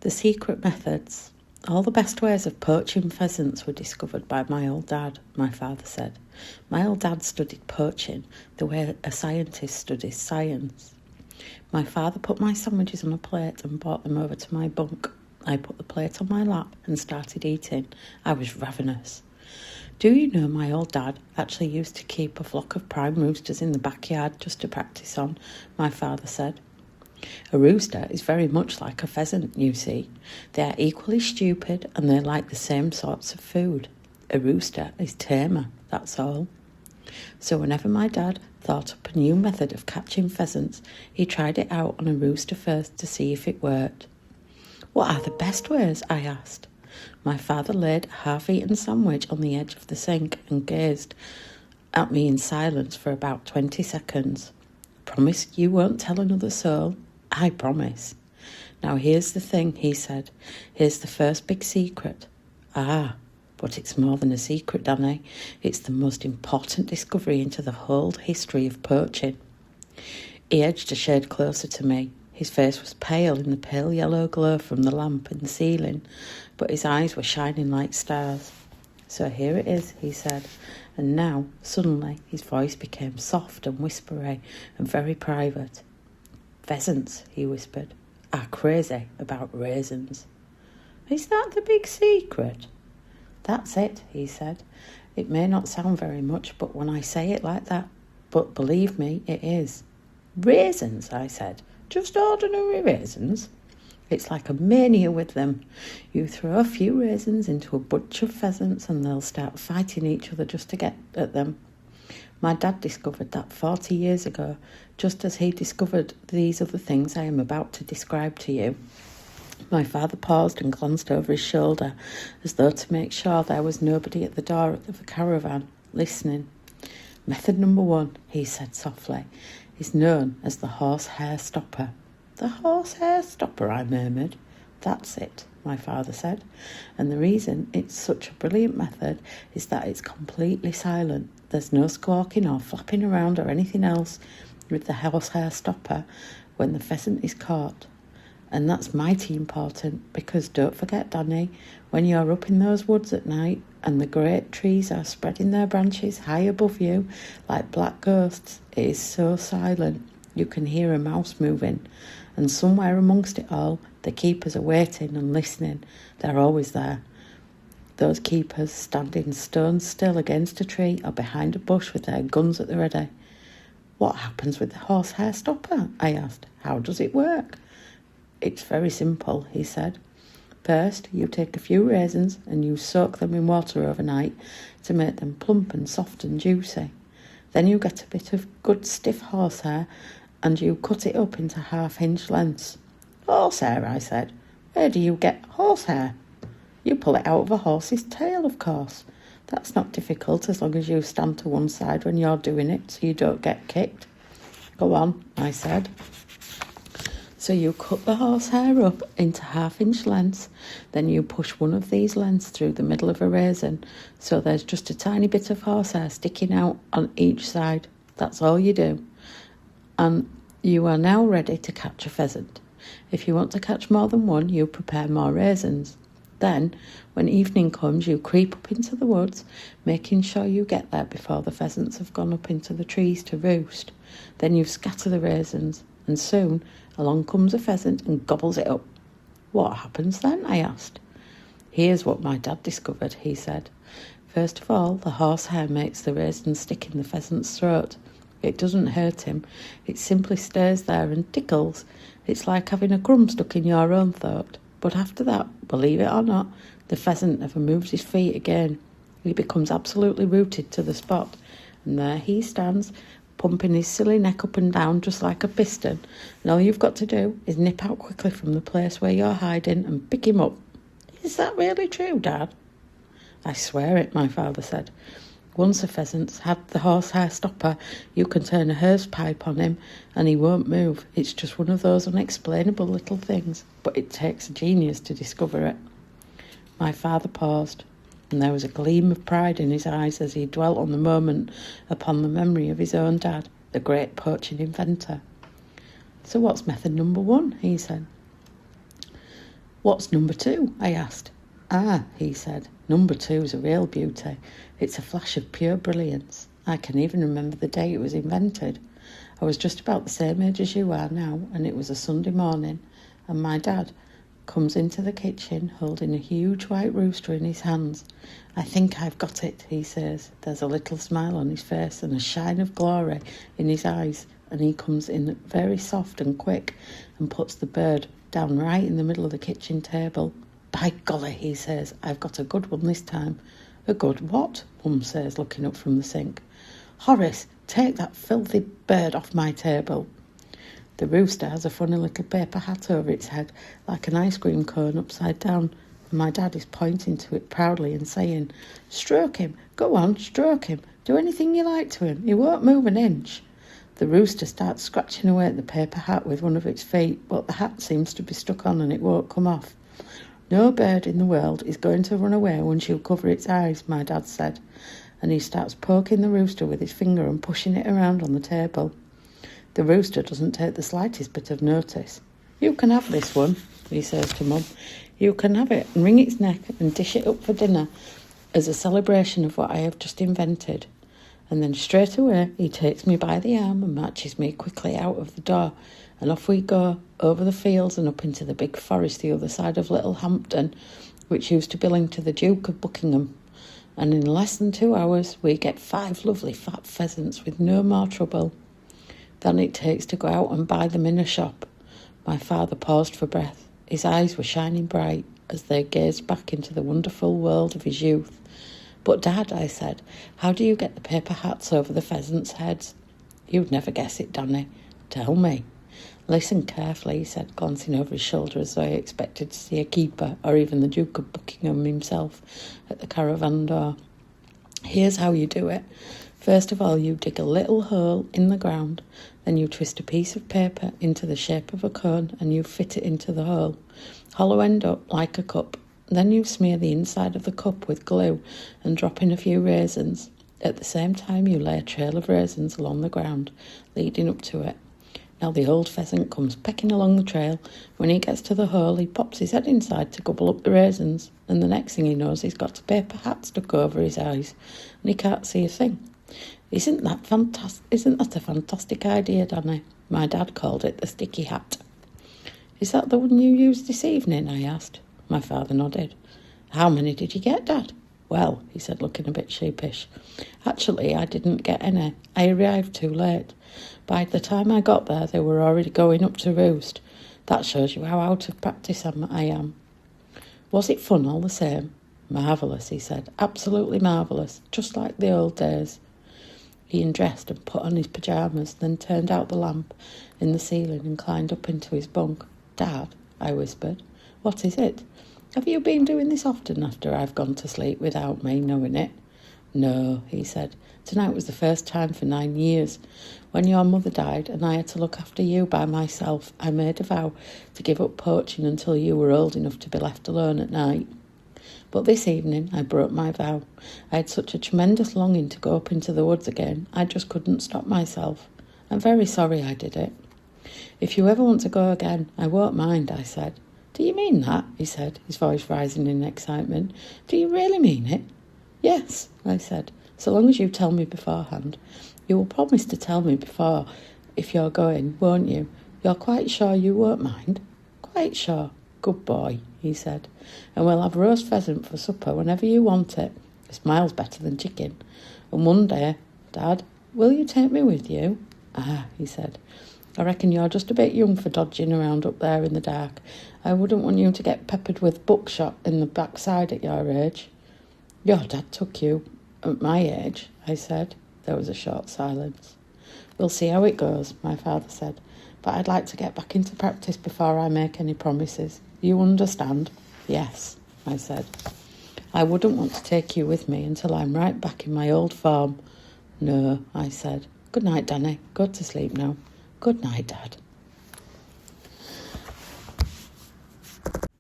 The secret methods. All the best ways of poaching pheasants were discovered by my old dad, my father said. My old dad studied poaching the way a scientist studies science. My father put my sandwiches on a plate and brought them over to my bunk. I put the plate on my lap and started eating. I was ravenous. Do you know my old dad actually used to keep a flock of prime roosters in the backyard just to practice on, my father said. A rooster is very much like a pheasant, you see. They are equally stupid and they like the same sorts of food. A rooster is tamer, that's all. So whenever my dad thought up a new method of catching pheasants, he tried it out on a rooster first to see if it worked. What are the best ways? I asked. My father laid a half-eaten sandwich on the edge of the sink and gazed at me in silence for about 20 seconds. Promise you won't tell another soul? I promise. Now here's the thing, he said. Here's the first big secret. Ah, but it's more than a secret, Danny. It's the most important discovery into the whole history of poaching. He edged a shade closer to me. His face was pale in the pale yellow glow from the lamp in the ceiling, but his eyes were shining like stars. So here it is, he said, and now, suddenly, his voice became soft and whispery and very private. Pheasants, he whispered, are crazy about raisins. Is that the big secret? That's it, he said. It may not sound very much, but when I say it like that, but believe me, it is. Raisins, I said. Just ordinary raisins. It's like a mania with them. You throw a few raisins into a bunch of pheasants and they'll start fighting each other just to get at them. My dad discovered that 40 years ago, just as he discovered these other things I am about to describe to you. My father paused and glanced over his shoulder, as though to make sure there was nobody at the door of the caravan, listening. Method number 1, he said softly, is known as the horsehair stopper. The horsehair stopper, I murmured. That's it, my father said, and the reason it's such a brilliant method is that it's completely silent. There's no squawking or flapping around or anything else with the horsehair stopper when the pheasant is caught. And that's mighty important because don't forget, Danny, when you're up in those woods at night and the great trees are spreading their branches high above you like black ghosts, it is so silent you can hear a mouse moving. And somewhere amongst it all, the keepers are waiting and listening. They're always there. Those keepers standing stone still against a tree or behind a bush with their guns at the ready. What happens with the horsehair stopper? I asked. How does it work? It's very simple, he said. First, you take a few raisins and you soak them in water overnight to make them plump and soft and juicy. Then you get a bit of good stiff horsehair and you cut it up into half-inch lengths. Horsehair, I said. Where do you get horsehair? You pull it out of a horse's tail, of course. That's not difficult as long as you stand to one side when you're doing it so you don't get kicked. Go on, I said. So you cut the horsehair up into half-inch lengths, then you push one of these lengths through the middle of a raisin, so there's just a tiny bit of horsehair sticking out on each side. That's all you do. And you are now ready to catch a pheasant. If you want to catch more than one, you prepare more raisins. Then, when evening comes, you creep up into the woods, making sure you get there before the pheasants have gone up into the trees to roost. Then you scatter the raisins, and soon along comes a pheasant and gobbles it up. What happens then? I asked. Here's what my dad discovered, he said. First of all, the horsehair makes the raisin stick in the pheasant's throat. It doesn't hurt him. It simply stays there and tickles. It's like having a crumb stuck in your own throat. But after that, believe it or not, the pheasant never moves his feet again. He becomes absolutely rooted to the spot. And there he stands, pumping his silly neck up and down just like a piston. And all you've got to do is nip out quickly from the place where you're hiding and pick him up. Is that really true, Dad? I swear it, my father said. Once a pheasant's had the horsehair stopper, you can turn a hose pipe on him and he won't move. It's just one of those unexplainable little things, but it takes a genius to discover it. My father paused, and there was a gleam of pride in his eyes as he dwelt on the moment upon the memory of his own dad, the great poaching inventor. So what's method number 1, he said. "What's number 2?" I asked. "Ah," he said, "number 2's a real beauty. It's a flash of pure brilliance. I can even remember the day it was invented. I was just about the same age as you are now, and it was a Sunday morning, and my dad comes into the kitchen holding a huge white rooster in his hands. 'I think I've got it,' he says. There's a little smile on his face and a shine of glory in his eyes, and he comes in very soft and quick and puts the bird down right in the middle of the kitchen table. 'By golly,' he says, 'I've got a good one this time.' 'A good what?' Mum says, looking up from the sink. 'Horace, take that filthy bird off my table.' The rooster has a funny little paper hat over its head, like an ice cream cone upside down, and my dad is pointing to it proudly and saying, 'Stroke him, go on, stroke him, do anything you like to him, he won't move an inch.' The rooster starts scratching away at the paper hat with one of its feet, but the hat seems to be stuck on and it won't come off. 'No bird in the world is going to run away once you cover its eyes,' my dad said, and he starts poking the rooster with his finger and pushing it around on the table. The rooster doesn't take the slightest bit of notice. 'You can have this one,' he says to Mum. 'You can have it and wring its neck and dish it up for dinner as a celebration of what I have just invented.' And then straight away he takes me by the arm and marches me quickly out of the door, and off we go, over the fields and up into the big forest the other side of Little Hampton, which used to belong to the Duke of Buckingham. And in less than 2 hours we get 5 lovely fat pheasants with no more trouble than it takes to go out and buy them in a shop." My father paused for breath. His eyes were shining bright as they gazed back into the wonderful world of his youth. "But, Dad," I said, "how do you get the paper hats over the pheasants' heads?" "You'd never guess it, Danny. Tell me." "Listen carefully," he said, glancing over his shoulder as though he expected to see a keeper or even the Duke of Buckingham himself at the caravan door. "Here's how you do it. First of all, you dig a little hole in the ground, then you twist a piece of paper into the shape of a cone and you fit it into the hole, hollow end up like a cup. Then you smear the inside of the cup with glue and drop in a few raisins. At the same time, you lay a trail of raisins along the ground, leading up to it. Now the old pheasant comes pecking along the trail. When he gets to the hole, he pops his head inside to gobble up the raisins, and the next thing he knows, he's got a paper hat stuck over his eyes, and he can't see a thing. Isn't that a fantastic idea, Danny?" My dad called it the sticky hat. "Is that the one you used this evening?" I asked. My father nodded. "How many did you get, Dad?" "Well," he said, looking a bit sheepish, "actually I didn't get any. I arrived too late. By the time I got there, they were already going up to roost. That shows you how out of practice I am." "Was it fun all the same?" "Marvellous," he said. "Absolutely marvellous. Just like the old days." He undressed and put on his pyjamas, then turned out the lamp in the ceiling and climbed up into his bunk. "Dad," I whispered, "what is it? Have you been doing this often after I've gone to sleep without me knowing it?" "No," he said. "Tonight was the first time for 9 years. When your mother died and I had to look after you by myself, I made a vow to give up poaching until you were old enough to be left alone at night. But this evening I broke my vow. I had such a tremendous longing to go up into the woods again, I just couldn't stop myself. I'm very sorry I did it." "If you ever want to go again, I won't mind," I said. "Do you mean that?" he said, his voice rising in excitement. "Do you really mean it?" "Yes," I said, "so long as you tell me beforehand. You will promise to tell me before if you're going, won't you? You're quite sure you won't mind?" "Quite sure." "Good boy," he said. "And we'll have roast pheasant for supper whenever you want it. It's miles better than chicken. And one day, Dad, will you take me with you?" "Ah," he said, "I reckon you're just a bit young for dodging around up there in the dark. I wouldn't want you to get peppered with buckshot in the backside at your age." "Your dad took you at my age," I said. There was a short silence. "We'll see how it goes," my father said. "But I'd like to get back into practice before I make any promises. You understand?" "Yes," I said. "I wouldn't want to take you with me until I'm right back in my old form." "No," I said. "Good night, Danny. Go to sleep now." "Good night, Dad."